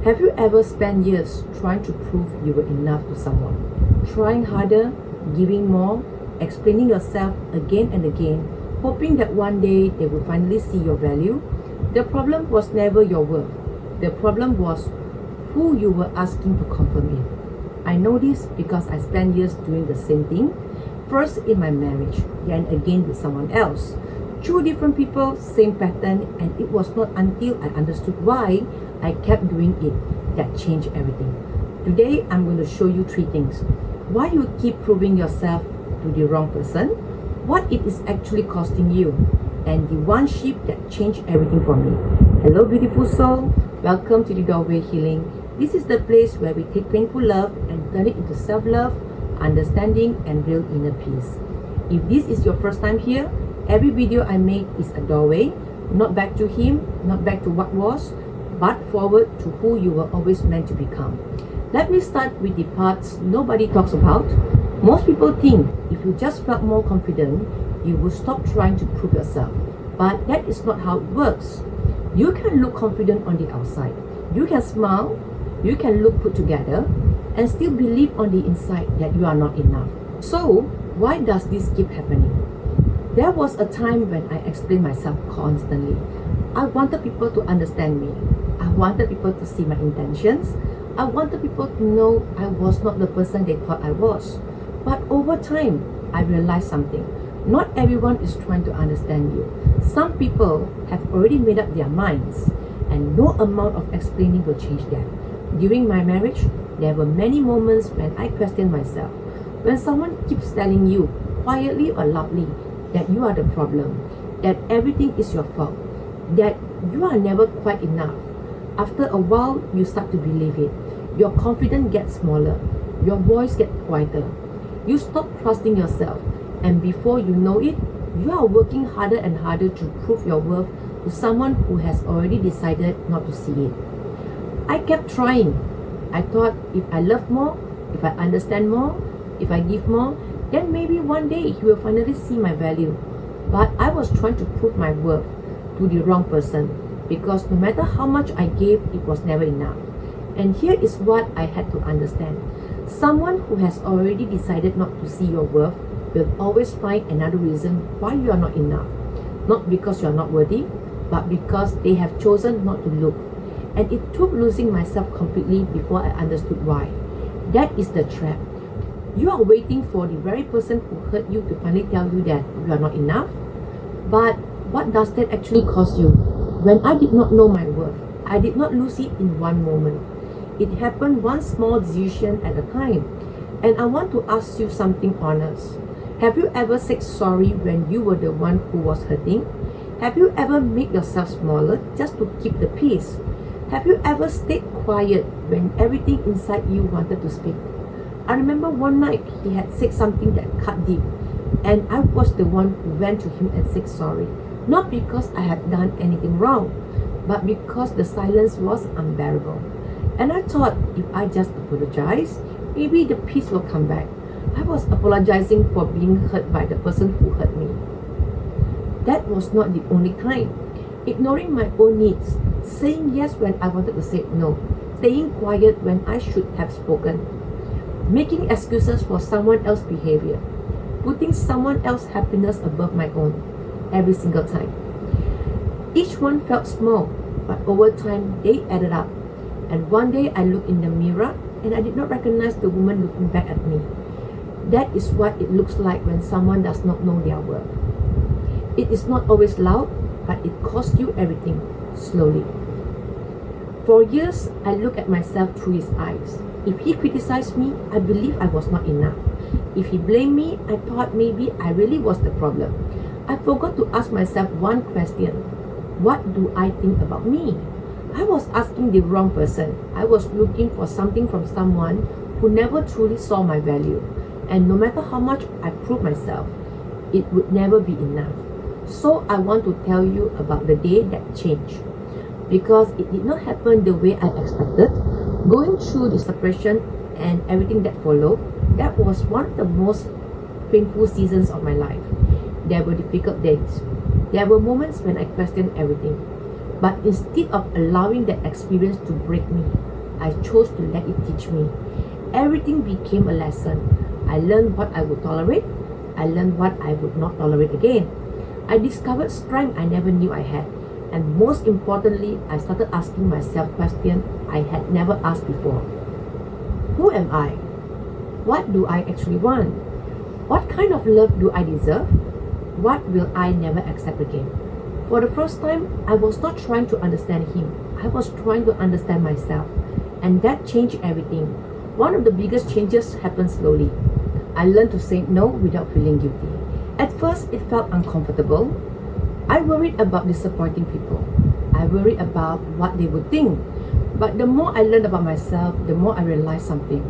Have you ever spent years trying to prove you were enough to someone? Trying harder, giving more, explaining yourself again and again, hoping that one day they will finally see your value? The problem was never your worth. The problem was who you were asking to confirm it. I know this because I spent years doing the same thing. First in my marriage, then again with someone else. Two different people, same pattern, and it was not until I understood why I kept doing it that changed everything. Today, I'm going to show you three things. Why you keep proving yourself to the wrong person, what it is actually costing you, and the one shift that changed everything for me. Hello beautiful soul, welcome to the Doorway Healing. This is the place where we take painful love and turn it into self-love, understanding, and real inner peace. If this is your first time here, every video I make is a doorway, not back to him, not back to what was, but forward to who you were always meant to become. Let me start with the parts nobody talks about. Most people think if you just felt more confident, you will stop trying to prove yourself. But that is not how it works. You can look confident on the outside. You can smile, you can look put together, and still believe on the inside that you are not enough. So, why does this keep happening? There was a time when I explained myself constantly. I wanted people to understand me. I wanted people to see my intentions. I wanted people to know I was not the person they thought I was. But over time, I realized something. Not everyone is trying to understand you. Some people have already made up their minds, and no amount of explaining will change them. During my marriage, there were many moments when I questioned myself. When someone keeps telling you, quietly or loudly, that you are the problem, that everything is your fault, that you are never quite enough. After a while, you start to believe it. Your confidence gets smaller. Your voice gets quieter. You stop trusting yourself. And before you know it, you are working harder and harder to prove your worth to someone who has already decided not to see it. I kept trying. I thought if I love more, if I understand more, if I give more, then maybe one day he will finally see my value. But I was trying to prove my worth to the wrong person, because no matter how much I gave, it was never enough. And here is what I had to understand. Someone who has already decided not to see your worth will always find another reason why you are not enough. Not because you are not worthy, but because they have chosen not to look. And it took losing myself completely before I understood why. That is the trap. You are waiting for the very person who hurt you to finally tell you that you are not enough. But what does that actually cost you? When I did not know my worth, I did not lose it in one moment. It happened one small decision at a time. And I want to ask you something honest. Have you ever said sorry when you were the one who was hurting? Have you ever made yourself smaller just to keep the peace? Have you ever stayed quiet when everything inside you wanted to speak? I remember one night he had said something that cut deep, and I was the one who went to him and said sorry. Not because I had done anything wrong, but because the silence was unbearable. And I thought if I just apologize, maybe the peace will come back. I was apologizing for being hurt by the person who hurt me. That was not the only time. Ignoring my own needs, saying yes when I wanted to say no, staying quiet when I should have spoken, making excuses for someone else's behavior, putting someone else's happiness above my own, every single time. Each one felt small, but over time they added up. And one day I looked in the mirror and I did not recognize the woman looking back at me. That is what it looks like when someone does not know their worth. It is not always loud, but it costs you everything, slowly. For years, I looked at myself through his eyes. If he criticized me, I believed I was not enough. If he blamed me, I thought maybe I really was the problem. I forgot to ask myself one question. What do I think about me? I was asking the wrong person. I was looking for something from someone who never truly saw my value. And no matter how much I proved myself, it would never be enough. So I want to tell you about the day that changed. Because it did not happen the way I expected. Going through the separation and everything that followed, that was one of the most painful seasons of my life. There were difficult days. There were moments when I questioned everything. But instead of allowing that experience to break me, I chose to let it teach me. Everything became a lesson. I learned what I would tolerate. I learned what I would not tolerate again. I discovered strength I never knew I had. And most importantly, I started asking myself questions I had never asked before. Who am I? What do I actually want? What kind of love do I deserve? What will I never accept again? For the first time, I was not trying to understand him. I was trying to understand myself. And that changed everything. One of the biggest changes happened slowly. I learned to say no without feeling guilty. At first, it felt uncomfortable. I worried about disappointing people. I worried about what they would think. But the more I learned about myself, the more I realized something.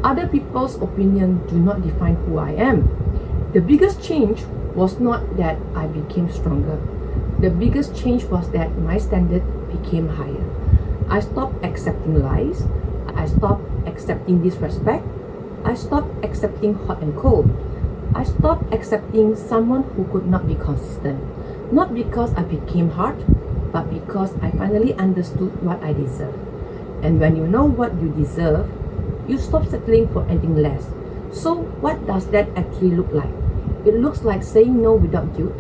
Other people's opinion do not define who I am. The biggest change was not that I became stronger. The biggest change was that my standard became higher. I stopped accepting lies. I stopped accepting disrespect. I stopped accepting hot and cold. I stopped accepting someone who could not be consistent. Not because I became hard, but because I finally understood what I deserve. And when you know what you deserve, you stop settling for anything less. So what does that actually look like? It looks like saying no without guilt.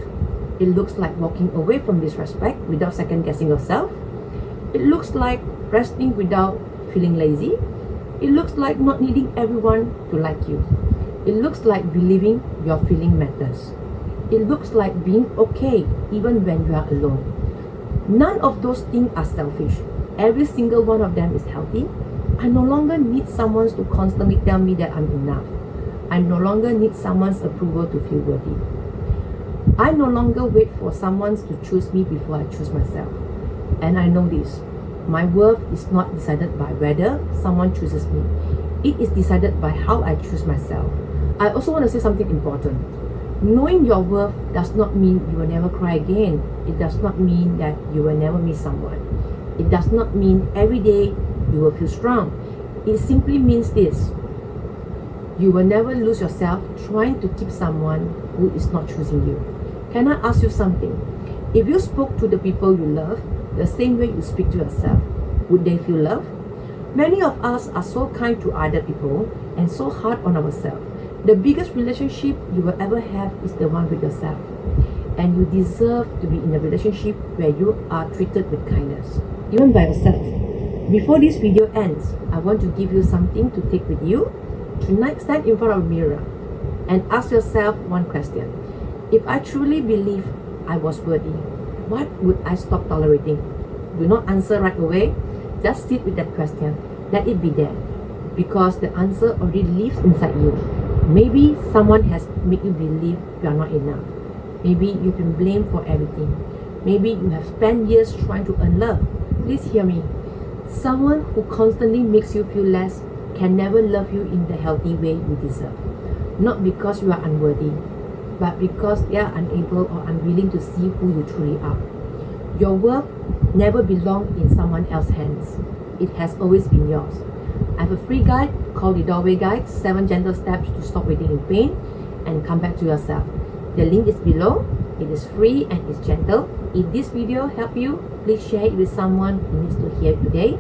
It looks like walking away from disrespect without second guessing yourself. It looks like resting without feeling lazy. It looks like not needing everyone to like you. It looks like believing your feeling matters. It looks like being okay even when you are alone. None of those things are selfish. Every single one of them is healthy. I no longer need someone to constantly tell me that I'm enough. I no longer need someone's approval to feel worthy. I no longer wait for someone to choose me before I choose myself. And I know this. My worth is not decided by whether someone chooses me. It is decided by how I choose myself. I also want to say something important. Knowing your worth does not mean you will never cry again. It does not mean that you will never miss someone. It does not mean every day you will feel strong. It simply means this. You will never lose yourself trying to keep someone who is not choosing you. Can I ask you something? If you spoke to the people you love the same way you speak to yourself, would they feel love? Many of us are so kind to other people and so hard on ourselves. The biggest relationship you will ever have is the one with yourself. And you deserve to be in a relationship where you are treated with kindness, even by yourself. Before this video ends, I want to give you something to take with you. Tonight, stand in front of a mirror and ask yourself one question. If I truly believe I was worthy, what would I stop tolerating? Do not answer right away. Just sit with that question. Let it be there. Because the answer already lives inside you. Maybe someone has made you believe you are not enough. Maybe you've been blamed for everything. Maybe you have spent years trying to earn love. Please hear me. Someone who constantly makes you feel less can never love you in the healthy way you deserve. Not because you are unworthy, but because they are unable or unwilling to see who you truly are. Your worth never belonged in someone else's hands. It has always been yours. I have a free guide called The Doorway Guide, 7 Gentle Steps to Stop Waiting in Pain and Come Back to Yourself. The link is below. It is free and it's gentle. If this video helped you, please share it with someone who needs to hear it today.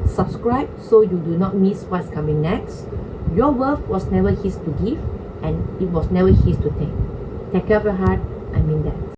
Subscribe so you do not miss what's coming next. Your worth was never his to give and it was never his to take. Take care of your heart. I mean that.